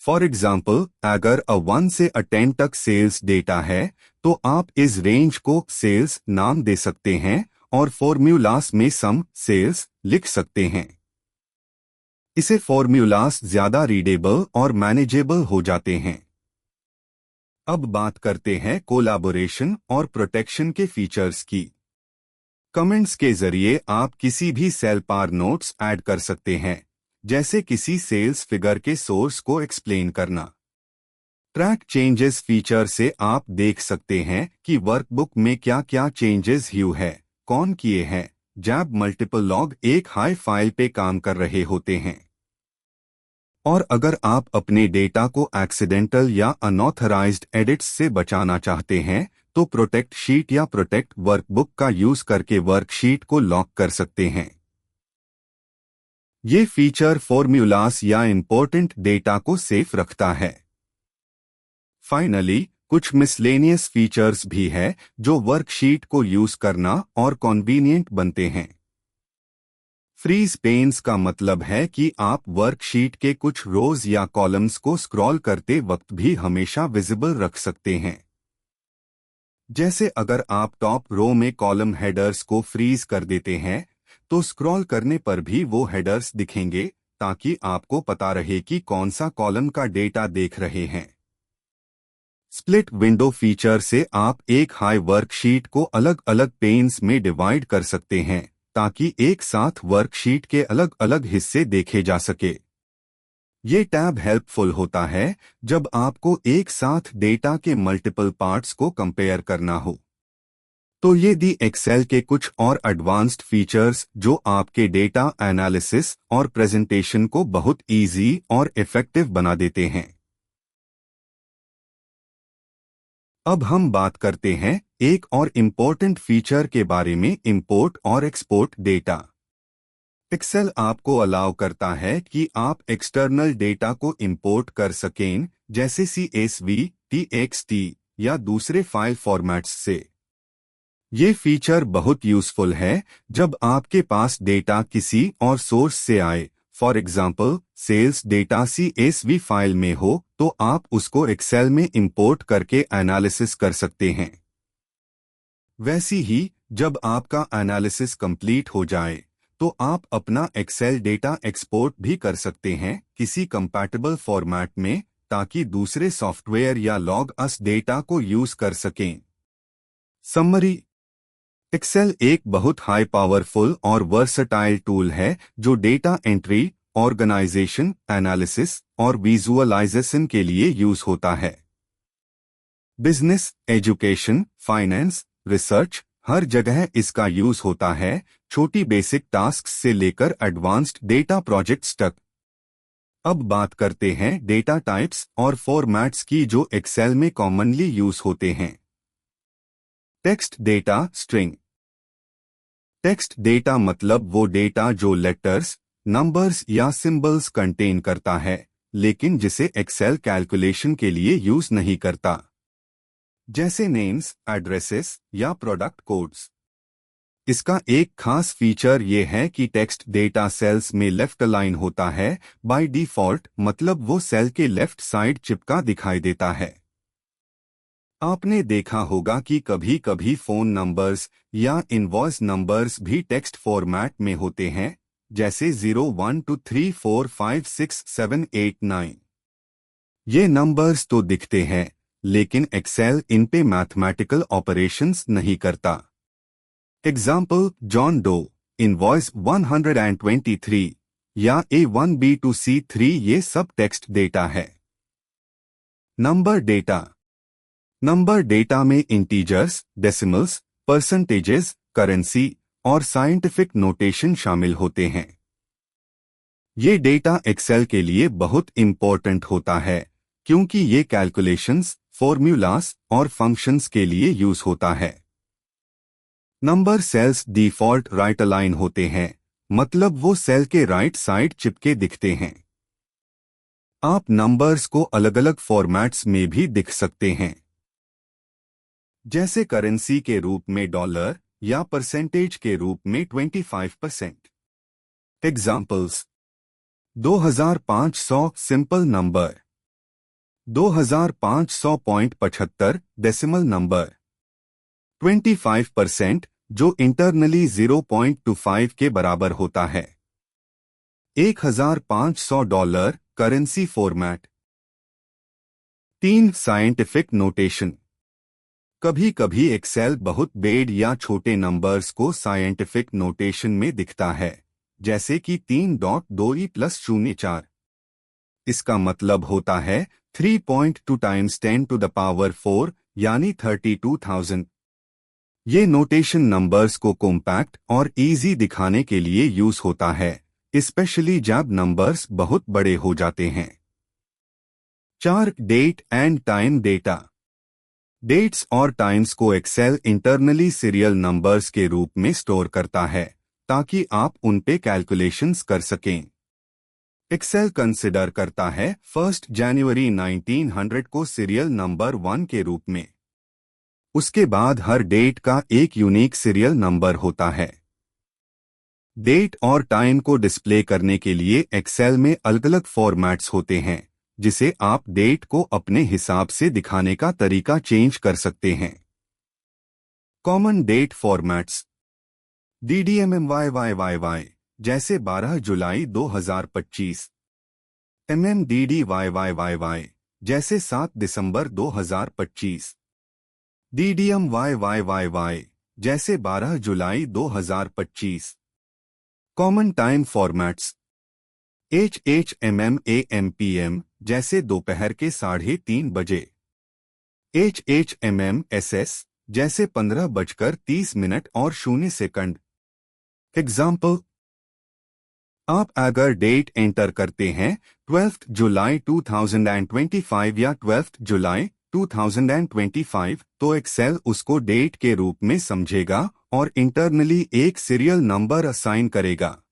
फॉर एग्जाम्पल, अगर A1 से A10 तक सेल्स डेटा है तो आप इस रेंज को सेल्स नाम दे सकते हैं और फॉर्मूलास में सम सेल्स लिख सकते हैं। इसे फॉर्मूलास ज्यादा रीडेबल और मैनेजेबल हो जाते हैं। अब बात करते हैं कोलैबोरेशन और प्रोटेक्शन के फीचर्स की। कमेंट्स के जरिए आप किसी भी सेल पर नोट्स ऐड कर सकते हैं, जैसे किसी सेल्स फिगर के सोर्स को एक्सप्लेन करना। ट्रैक चेंजेस फीचर से आप देख सकते हैं कि वर्कबुक में क्या क्या चेंजेस हुए हैं, कौन किए हैं, जब मल्टीपल लॉग एक हाई फाइल पे काम कर रहे होते हैं। और अगर आप अपने डेटा को एक्सीडेंटल या अनऑथराइज्ड एडिट्स से बचाना चाहते हैं तो प्रोटेक्ट शीट या प्रोटेक्ट वर्कबुक का यूज करके वर्कशीट को लॉक कर सकते हैं। ये फीचर फॉर्मूलास या इंपॉर्टेंट डेटा को सेफ रखता है। फाइनली, कुछ मिसलेनियस फीचर्स भी है जो वर्कशीट को यूज करना और कन्वीनियंट बनते हैं। फ्रीज पेन्स का मतलब है कि आप वर्कशीट के कुछ रोज या कॉलम्स को स्क्रॉल करते वक्त भी हमेशा विजिबल रख सकते हैं। जैसे अगर आप टॉप रो में कॉलम हेडर्स को फ्रीज कर देते हैं तो स्क्रॉल करने पर भी वो हेडर्स दिखेंगे, ताकि आपको पता रहे कि कौन सा कॉलम का डेटा देख रहे हैं। स्प्लिट विंडो फीचर से आप एक हाई वर्कशीट को अलग अलग पेन्स में डिवाइड कर सकते हैं, ताकि एक साथ वर्कशीट के अलग अलग हिस्से देखे जा सके। ये टैब हेल्पफुल होता है जब आपको एक साथ डेटा के मल्टीपल पार्ट्स को कंपेयर करना हो। तो ये दी एक्सेल के कुछ और एडवांस्ड फीचर्स जो आपके डेटा एनालिसिस और प्रेजेंटेशन को बहुत इजी और इफेक्टिव बना देते हैं। अब हम बात करते हैं एक और इम्पोर्टेंट फीचर के बारे में, इंपोर्ट और एक्सपोर्ट डेटा। एक्सेल आपको अलाउ करता है कि आप एक्सटर्नल डेटा को इंपोर्ट कर सकें, जैसे CSV, TXT या दूसरे फाइल फॉर्मेट्स से। ये फीचर बहुत यूजफुल है जब आपके पास डेटा किसी और सोर्स से आए। For example, sales data CSV file में हो तो आप उसको एक्सेल में इंपोर्ट करके एनालिसिस कर सकते हैं। वैसी ही, जब आपका एनालिसिस कंप्लीट हो जाए तो आप अपना एक्सेल डेटा एक्सपोर्ट भी कर सकते हैं किसी कंपैटिबल फॉर्मेट में, ताकि दूसरे सॉफ्टवेयर या लॉग अस डेटा को यूज कर सकें। समरी: एक्सेल एक बहुत हाई पावरफुल और वर्सटाइल टूल है जो डेटा एंट्री, ऑर्गेनाइजेशन, एनालिसिस और विजुअलाइजेशन के लिए यूज होता है। बिजनेस, एजुकेशन, फाइनेंस, रिसर्च, हर जगह इसका यूज होता है, छोटी बेसिक टास्क से लेकर एडवांस्ड डेटा प्रोजेक्ट्स तक। अब बात करते हैं डेटा टाइप्स और फॉर्मेट्स की जो एक्सेल में कॉमनली यूज होते हैं। Text data, string. Text data मतलब वो डेटा जो लेटर्स, नंबर्स या सिंबल्स कंटेन करता है, लेकिन जिसे एक्सेल कैलकुलेशन के लिए यूज नहीं करता, जैसे नेम्स, एड्रेसेस या प्रोडक्ट कोड्स। इसका एक खास फीचर ये है कि टेक्स्ट डेटा सेल्स में लेफ्ट अलाइन होता है बाय डिफॉल्ट, मतलब वो सेल के लेफ्ट साइड चिपका दिखाई देता है। आपने देखा होगा कि कभी कभी फोन नंबर्स या इनवॉइस नंबर्स भी टेक्स्ट फॉर्मेट में होते हैं, जैसे 0123456789। ये नंबर्स तो दिखते हैं, लेकिन एक्सेल इन पे मैथमेटिकल ऑपरेशंस नहीं करता। एग्जाम्पल, जॉन डो, इनवॉइस 123 या A1B2C3, ये सब टेक्स्ट डेटा है। Number data. नंबर डेटा में इंटीजर्स, डेसिमल्स, परसेंटेजेस, करेंसी और साइंटिफिक नोटेशन शामिल होते हैं। ये डेटा एक्सेल के लिए बहुत इंपॉर्टेंट होता है क्योंकि ये कैलकुलेशंस, फॉर्मूलास और फंक्शंस के लिए यूज होता है। Number cells default right align होते हैं, मतलब वो सेल के राइट साइड चिपके दिखते हैं। आप नंबर्स को अलग अलग फॉर्मेट्स में भी दिख सकते हैं, जैसे करेंसी के रूप में डॉलर या परसेंटेज के रूप में 25%। Examples, 2500 simple number, 2500.75 decimal number, 25% जो इंटरनली 0.25 के बराबर होता है, $1500 करेंसी फॉर्मेट। 3 scientific notation. कभी कभी एक्सेल बहुत बेड या छोटे नंबर्स को साइंटिफिक नोटेशन में दिखता है, जैसे कि 3.2e+04। इसका मतलब होता है 3.2 टाइम्स 10 टू द पावर 4 यानी 32,000। ये नोटेशन नंबर्स को कॉम्पैक्ट और इजी दिखाने के लिए यूज होता है, स्पेशली जब नंबर्स बहुत बड़े हो जाते हैं। 4 date and time data. Dates और टाइम्स को एक्सेल इंटरनली सीरियल नंबर्स के रूप में स्टोर करता है ताकि आप उन पे कैलकुलेशंस कर सकें। एक्सेल कंसिडर करता है 1 जनवरी 1900 को सीरियल नंबर 1 के रूप में। उसके बाद हर डेट का एक यूनिक सीरियल नंबर होता है। डेट और टाइम को डिस्प्ले करने के लिए एक्सेल में अलग अलग फॉर्मेट्स होते हैं, जिसे आप डेट को अपने हिसाब से दिखाने का तरीका चेंज कर सकते हैं। Common date formats. DDMMYYYY जैसे 12 जुलाई 2025, MMDDYYYY जैसे 7 दिसंबर 2025, DDMYYYY जैसे 12 July 2025। Common time formats. HHMMAMPM जैसे दोपहर के 3:30 बजे, HHMMSS जैसे 15:30 और 0 सेकंड। एग्जाम्पल, आप अगर डेट एंटर करते हैं 12 जुलाई 2025 या 12 जुलाई 2025, तो एक्सेल उसको डेट के रूप में समझेगा और इंटरनली एक सीरियल नंबर असाइन करेगा।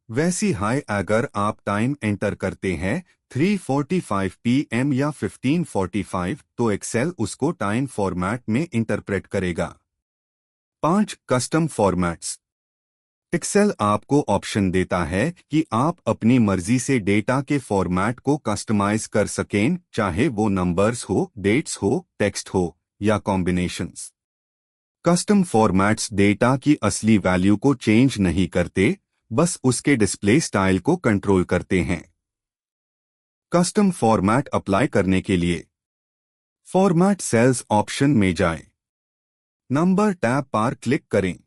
वैसी हाई अगर आप टाइम एंटर करते हैं 3:45 PM या 15:45, तो एक्सेल उसको टाइम फॉर्मेट में इंटरप्रेट करेगा। 5 कस्टम फॉर्मेट्स। एक्सेल आपको ऑप्शन देता है कि आप अपनी मर्जी से डेटा के फॉर्मेट को कस्टमाइज कर सकें, चाहे वो नंबर्स हो, डेट्स हो, टेक्स्ट हो या कॉम्बिनेशंस। कस्टम फॉर्मेट्स डेटा की असली वैल्यू को चेंज नहीं करते, बस उसके डिस्प्ले स्टाइल को कंट्रोल करते हैं। कस्टम फॉर्मेट अप्लाई करने के लिए फॉर्मेट सेल्स ऑप्शन में जाएं। नंबर टैब पर क्लिक करें।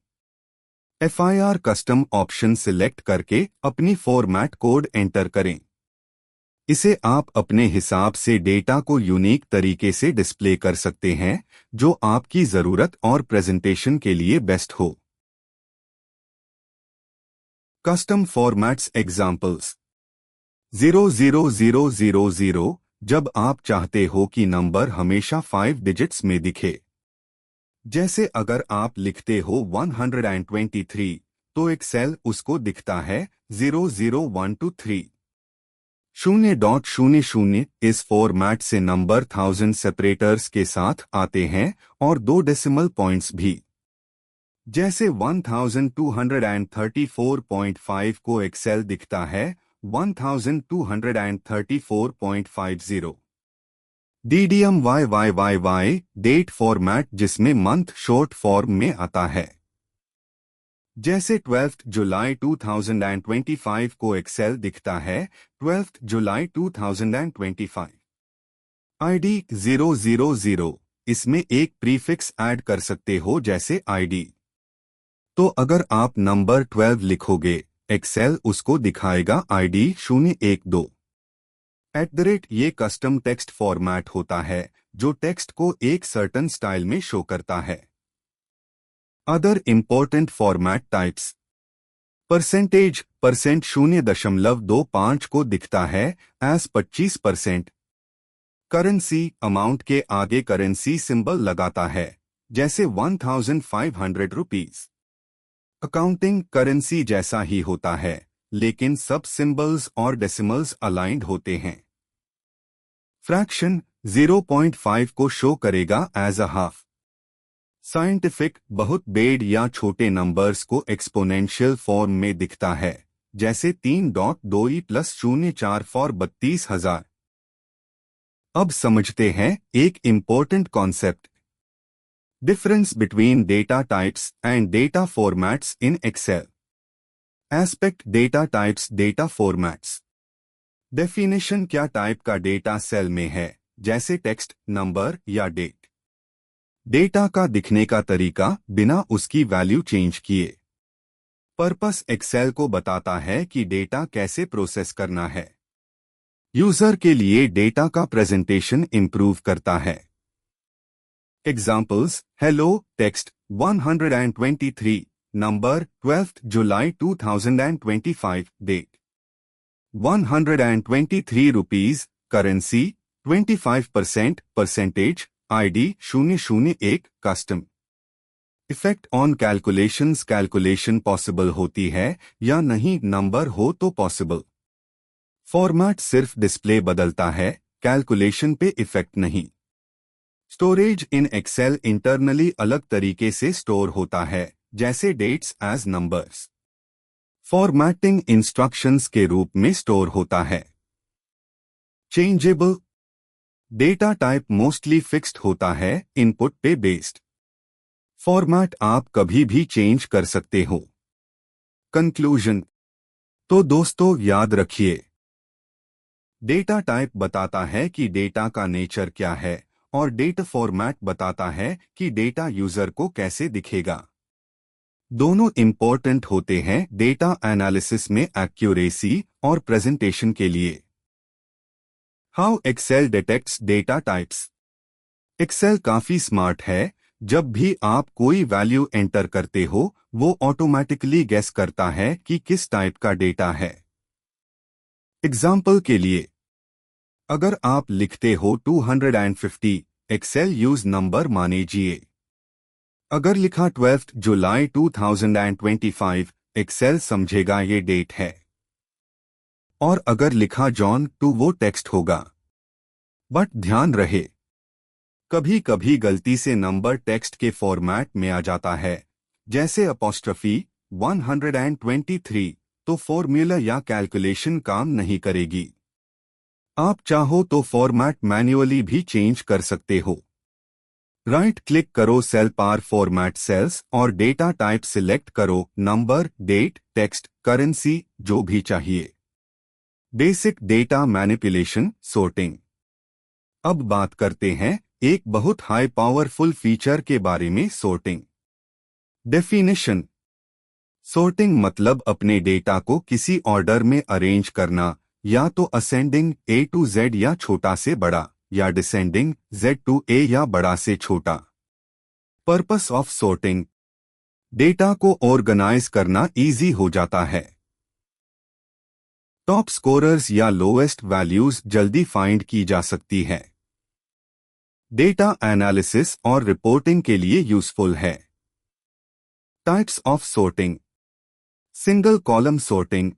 FIR कस्टम ऑप्शन सिलेक्ट करके अपनी फॉर्मेट कोड एंटर करें। इसे आप अपने हिसाब से डेटा को यूनिक तरीके से डिस्प्ले कर सकते हैं, जो आपकी जरूरत और प्रेजेंटेशन के लिए बेस्ट हो। Custom formats examples. 00000 जब आप चाहते हो कि नंबर हमेशा 5 डिजिट्स में दिखे। जैसे अगर आप लिखते हो 123, तो एक्सेल उसको दिखता है 00123। 0.00 इस फॉर्मेट से नंबर 1000 सेपरेटर्स के साथ आते हैं और 2 डेसिमल पॉइंट्स भी। जैसे 1234.5 को एक्सेल दिखता है 1234.50। DDMYYYY डेट फॉर्मेट जिसमें मंथ शॉर्ट फॉर्म में आता है। जैसे 12 जुलाई 2025 को एक्सेल दिखता है 12 जुलाई 2025। ID 000, इसमें एक प्रीफिक्स ऐड कर सकते हो जैसे ID। तो अगर आप नंबर 12 लिखोगे, एक्सेल उसको दिखाएगा ID 012। ये कस्टम टेक्स्ट फॉर्मेट होता है जो टेक्स्ट को एक सर्टन स्टाइल में शो करता है। Other important format types. Percentage, percent 0.25 को दिखता है एज 25%। करेंसी, अमाउंट के आगे करेंसी सिंबल लगाता है जैसे 1500 रुपीज। अकाउंटिंग, करेंसी जैसा ही होता है लेकिन सब सिंबल्स और डेसिमल्स अलाइंड होते हैं। फ्रैक्शन 0.5 को शो करेगा एज अ हाफ। साइंटिफिक, बहुत बेड या छोटे नंबर्स को एक्सपोनेंशियल फॉर्म में दिखता है जैसे 3.2 प्लस 04 फॉर 32,000। अब समझते हैं एक important concept, difference between data types and data formats in Excel. Aspect, data types, data formats. Definition, क्या टाइप का डेटा सेल में है जैसे टेक्स्ट, नंबर या डेट। डेटा का दिखने का तरीका बिना उसकी वैल्यू चेंज किए। पर्पस, एक्सेल को बताता है कि डेटा कैसे प्रोसेस करना है। यूजर के लिए डेटा का प्रेजेंटेशन इंप्रूव करता है। Examples, hello text 123, number 12 July 2025, date 123 rupees, currency 25%, percentage, ID 001, custom. Effect on calculations, calculation possible होती है या नहीं, नंबर हो तो पॉसिबल। फॉर्मेट सिर्फ डिस्प्ले बदलता है, कैलकुलेशन पे इफेक्ट नहीं। स्टोरेज, इन एक्सेल इंटरनली अलग तरीके से स्टोर होता है जैसे dates as numbers. Formatting instructions के रूप में स्टोर होता है। Changeable, data type mostly fixed होता है, इनपुट पे बेस्ड। फॉर्मेट आप कभी भी चेंज कर सकते हो। कंक्लूजन, तो दोस्तों याद रखिए, डेटा टाइप बताता है कि डेटा का नेचर क्या है और डेटा फॉर्मेट बताता है कि डेटा यूजर को कैसे दिखेगा। दोनों इंपॉर्टेंट होते हैं डेटा एनालिसिस में एक्यूरेसी और प्रेजेंटेशन के लिए। How Excel detects data types. Excel काफी स्मार्ट है, जब भी आप कोई वैल्यू एंटर करते हो वो ऑटोमेटिकली गेस करता है कि किस टाइप का डेटा है। एग्जाम्पल के लिए, अगर आप लिखते हो 250, एक्सेल यूज नंबर मानेजिए। अगर लिखा 12 जुलाई 2025, एक्सेल समझेगा ये डेट है। और अगर लिखा जॉन तो वो टेक्स्ट होगा। बट ध्यान रहे, कभी कभी गलती से नंबर टेक्स्ट के फॉर्मेट में आ जाता है जैसे अपॉस्ट्रफी 123, तो फॉर्मूला या कैलकुलेशन काम नहीं करेगी। आप चाहो तो फॉर्मेट मैन्युअली भी चेंज कर सकते हो। राइट क्लिक करो सेल पर फॉर्मेट सेल्स और डेटा टाइप सिलेक्ट करो, नंबर, डेट, टेक्स्ट, करेंसी, जो भी चाहिए। Basic data manipulation, sorting. अब बात करते हैं एक बहुत हाई पावरफुल फीचर के बारे में, सॉर्टिंग। डेफिनेशन, सॉर्टिंग मतलब अपने डेटा को किसी ऑर्डर में अरेंज करना, या तो असेंडिंग A to Z या छोटा से बड़ा, या डिसेंडिंग Z to A या बड़ा से छोटा। पर्पस ऑफ सॉर्टिंग, डेटा को ऑर्गेनाइज करना इजी हो जाता है। टॉप स्कोरर्स या लोएस्ट वैल्यूज जल्दी फाइंड की जा सकती है। डेटा एनालिसिस और रिपोर्टिंग के लिए यूजफुल है। Types of sorting, single column sorting,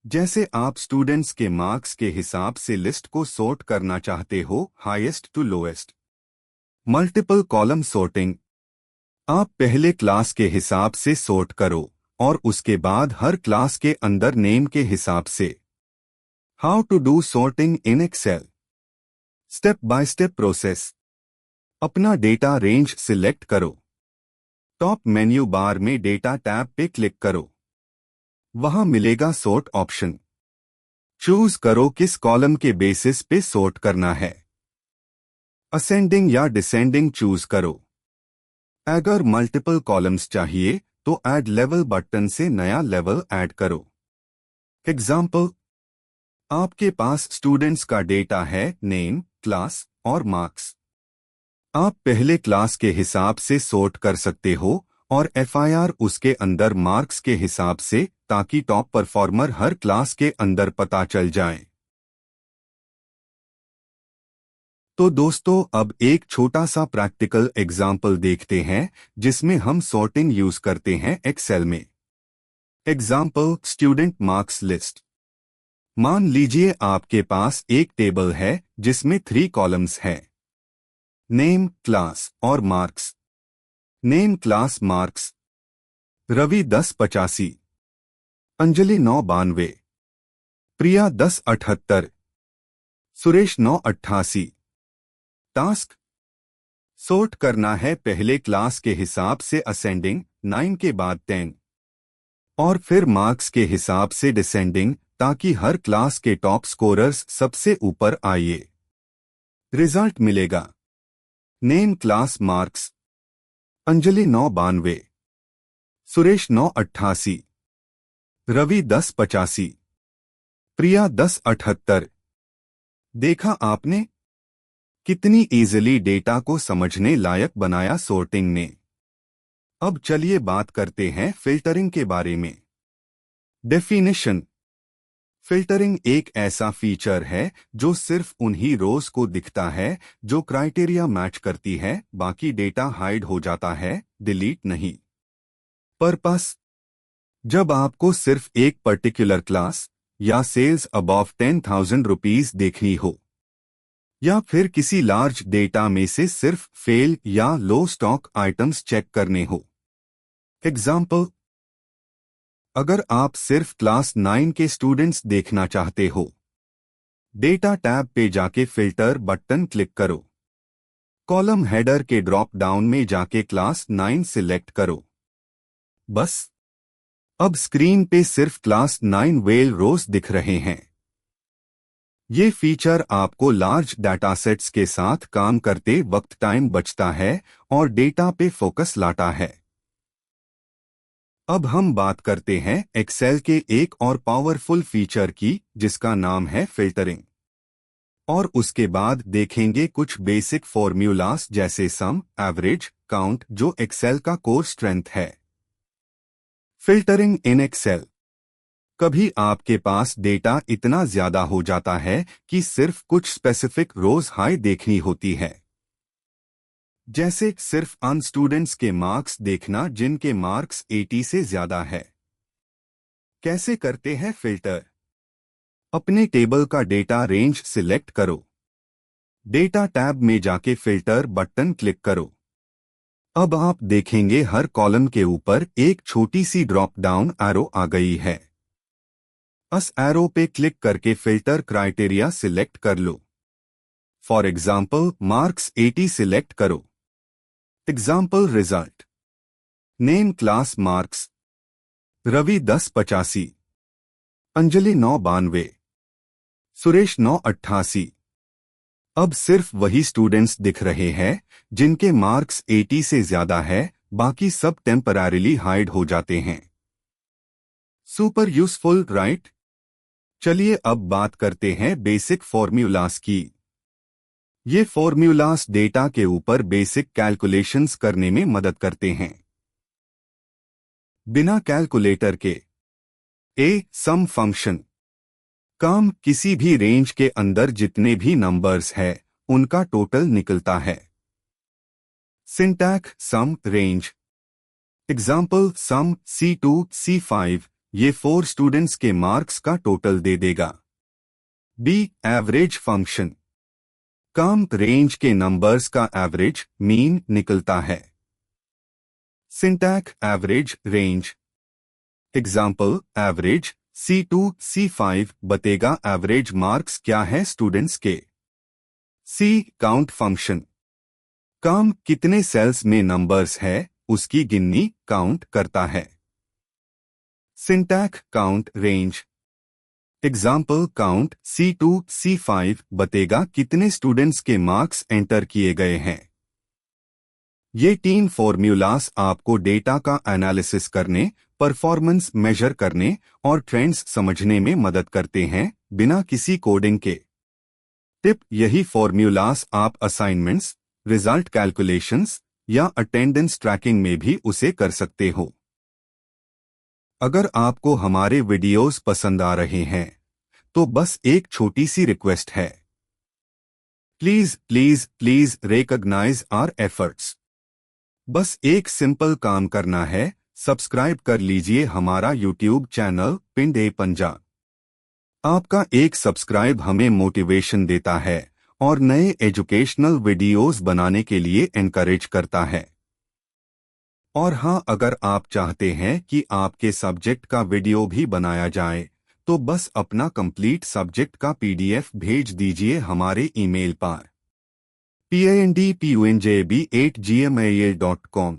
जैसे आप स्टूडेंट्स के मार्क्स के हिसाब से लिस्ट को सॉर्ट करना चाहते हो, highest to lowest. Multiple column sorting, आप पहले क्लास के हिसाब से सॉर्ट करो और उसके बाद हर क्लास के अंदर नेम के हिसाब से। How to do sorting in Excel. Step by step process. अपना डेटा रेंज सिलेक्ट करो। टॉप मेन्यू बार में डेटा टैब पे क्लिक करो, वहां मिलेगा सॉर्ट ऑप्शन। चूज करो किस कॉलम के बेसिस पे सॉर्ट करना है। असेंडिंग या डिसेंडिंग चूज करो। अगर मल्टीपल कॉलम्स चाहिए तो ऐड लेवल बटन से नया लेवल ऐड करो। एग्जाम्पल, आपके पास स्टूडेंट्स का डेटा है नेम, क्लास और मार्क्स। आप पहले क्लास के हिसाब से सॉर्ट कर सकते हो और एफआईआर उसके अंदर मार्क्स के हिसाब से, ताकि टॉप परफॉर्मर हर क्लास के अंदर पता चल जाए। तो दोस्तों, अब एक छोटा सा प्रैक्टिकल एग्जाम्पल देखते हैं जिसमें हम सॉर्टिंग यूज करते हैं एक्सेल में। Example, student marks list. मान लीजिए आपके पास एक टेबल है जिसमें 3 कॉलम्स हैं, नेम, क्लास और marks. Name, class, marks. Ravi 1085, Anjali 992, Priya 1078, Suresh 988। Task, sort करना है पहले क्लास के हिसाब से असेंडिंग 9 के बाद 10 और फिर मार्क्स के हिसाब से डिसेंडिंग, ताकि हर क्लास के टॉप स्कोरर्स सबसे ऊपर आइए। रिजल्ट मिलेगा name, class, marks, Anjali 992, Suresh 988, Ravi 1085, Priya 1078। देखा आपने, कितनी इजीली डेटा को समझने लायक बनाया सॉर्टिंग ने। अब चलिए बात करते हैं फिल्टरिंग के बारे में। डेफिनेशन। फिल्टरिंग एक ऐसा फीचर है जो सिर्फ उन्हीं रोज को दिखता है जो क्राइटेरिया मैच करती है, बाकी डेटा हाइड हो जाता है, डिलीट नहीं। पर्पस, जब आपको सिर्फ एक पर्टिकुलर क्लास या सेल्स अबव 10,000 रुपीज देखनी हो, या फिर किसी लार्ज डेटा में से सिर्फ फेल या लो स्टॉक आइटम्स चेक करने हो। एग्जाम्पल, अगर आप सिर्फ क्लास 9 के स्टूडेंट्स देखना चाहते हो, डेटा टैब पे जाके फिल्टर बटन क्लिक करो। कॉलम हेडर के ड्रॉप डाउन में जाके क्लास 9 सिलेक्ट करो। बस, अब स्क्रीन पे सिर्फ क्लास 9 वेल रोज दिख रहे हैं। ये फीचर आपको लार्ज डाटासेट्स के साथ काम करते वक्त टाइम बचता है और डेटा पे फोकस लाता है। अब हम बात करते हैं एक्सेल के एक और पावरफुल फीचर की, जिसका नाम है फिल्टरिंग। और उसके बाद देखेंगे कुछ बेसिक फॉर्मूलास जैसे सम, एवरेज, काउंट, जो एक्सेल का कोर स्ट्रेंथ है। Filtering in Excel. कभी आपके पास डेटा इतना ज्यादा हो जाता है कि सिर्फ कुछ स्पेसिफिक रोज हाई देखनी होती है, जैसे सिर्फ अन स्टूडेंट्स के मार्क्स देखना जिनके मार्क्स 80 से ज्यादा है। कैसे करते हैं फिल्टर? अपने टेबल का डेटा रेंज सिलेक्ट करो। डेटा टैब में जाके फिल्टर बटन क्लिक करो। अब आप देखेंगे हर कॉलम के ऊपर एक छोटी सी ड्रॉप डाउन एरो आ गई है। उस एरो पे क्लिक करके फिल्टर क्राइटेरिया सिलेक्ट कर लो। फॉर एग्जाम्पल, मार्क्स 80 सिलेक्ट करो। Example result, name, class, marks, Ravi 1085, Anjali 992, Suresh 988। अब सिर्फ वही स्टूडेंट्स दिख रहे हैं जिनके मार्क्स 80 से ज्यादा है, बाकी सब टेम्पररीली हाइड हो जाते हैं। Super useful, right? चलिए अब बात करते हैं बेसिक फॉर्मूलास की। ये फॉर्मूलास डेटा के ऊपर बेसिक कैलकुलेशंस करने में मदद करते हैं। बिना कैलकुलेटर के सम फंक्शन। काम, किसी भी रेंज के अंदर जितने भी नंबर्स है उनका टोटल निकलता है। सिंटैक्स, सम, रेंज। एग्जाम्पल, सम C2 C5 ये 4 स्टूडेंट्स के मार्क्स का टोटल दे देगा। Average function. काम, रेंज के नंबर्स का एवरेज, मीन निकलता है। Syntax, average, range. Example, average C2 C5 बतेगा एवरेज मार्क्स क्या है स्टूडेंट्स के। Count function. काम, कितने सेल्स में नंबर्स है उसकी गिननी काउंट करता है। Syntax, count, range. Example count C2 C5 बतेगा कितने स्टूडेंट्स के मार्क्स एंटर किए गए हैं। ये 3 फॉर्मूलास आपको डेटा का एनालिसिस करने, परफॉर्मेंस मेजर करने और ट्रेंड्स समझने में मदद करते हैं बिना किसी कोडिंग के। टिप: यही फॉर्मूलास आप असाइनमेंट्स, रिजल्ट कैलकुलेशंस या अटेंडेंस ट्रैकिंग में भी उसे कर सकते हो। अगर आपको हमारे वीडियोस पसंद आ रहे हैं तो बस एक छोटी सी रिक्वेस्ट है, please please please recognise our efforts. बस एक सिंपल काम करना है, सब्सक्राइब कर लीजिए हमारा यूट्यूब चैनल पिंड ए पंजाब। आपका एक सब्सक्राइब हमें मोटिवेशन देता है और नए एजुकेशनल वीडियोस बनाने के लिए एनकरेज करता है। और हाँ, अगर आप चाहते हैं कि आपके सब्जेक्ट का वीडियो भी बनाया जाए तो बस अपना कंप्लीट सब्जेक्ट का PDF भेज दीजिए हमारे ईमेल पर pandpunjab@gmail.com।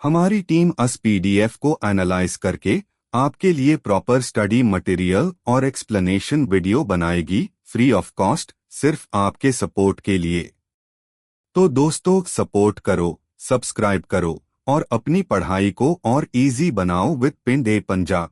हमारी टीम उस PDF को एनालाइज करके आपके लिए प्रॉपर स्टडी मटेरियल और एक्सप्लेनेशन वीडियो बनाएगी, फ्री ऑफ कॉस्ट, सिर्फ आपके सपोर्ट के लिए। तो दोस्तों, सपोर्ट करो, सब्सक्राइब करो और अपनी पढ़ाई को और इजी बनाओ विद पिंड ए पंजाब।